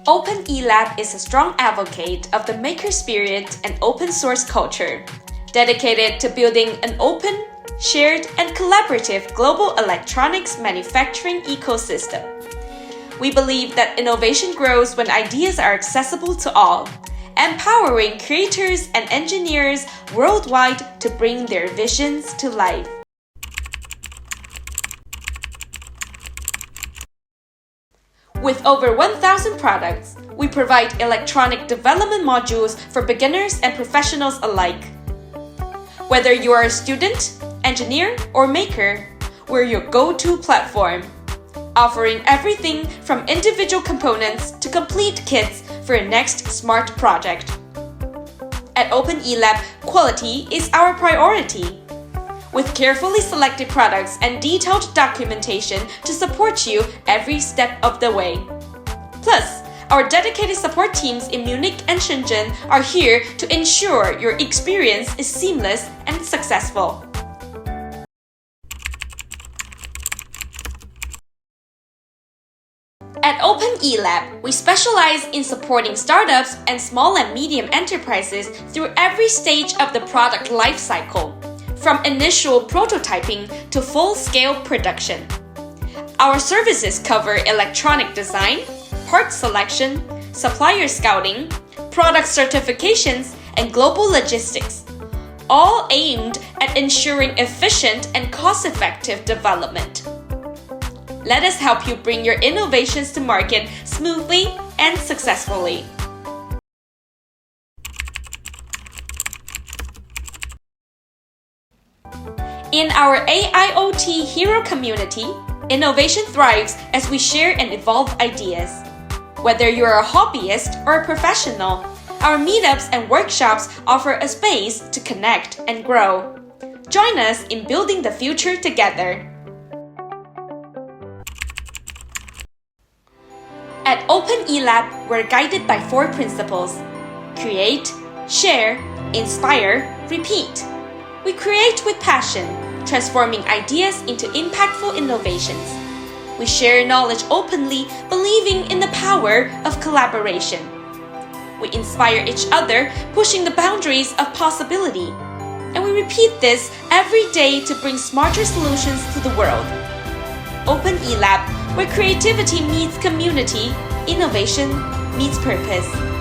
OpenELAB is a strong advocate of the maker spirit and open source culture, dedicated to building an open, shared, and collaborative global electronics manufacturing ecosystem. We believe that innovation grows when ideas are accessible to all, empowering creators and engineers worldwide to bring their visions to life. With over 1,000 products, we provide electronic development modules for beginners and professionals alike. Whether you are a student, engineer, or maker, we're your go-to platform, offering everything from individual components to complete kits for your next smart project. At OpenELAB, quality is our priority, with carefully selected products and detailed documentation to support you every step of the way. Plus, our dedicated support teams in Munich and Shenzhen are here to ensure your experience is seamless and successful. At OpenELAB, we specialize in supporting startups and small and medium enterprises through every stage of the product lifecycle, from initial prototyping to full-scale production. Our services cover electronic design, part selection, supplier scouting, product certifications, and global logistics, all aimed at ensuring efficient and cost-effective development. Let us help you bring your innovations to market smoothly and successfully. In our AIoT hero community, innovation thrives as we share and evolve ideas. Whether you're a hobbyist or a professional, our meetups and workshops offer a space to connect and grow. Join us in building the future together. At OpenELAB, we're guided by 4 principles: create, share, inspire, repeat. We create with passion, transforming ideas into impactful innovations. We share knowledge openly, believing in the power of collaboration. We inspire each other, pushing the boundaries of possibility. And we repeat this every day to bring smarter solutions to the world. OpenELAB, where creativity meets community, innovation meets purpose.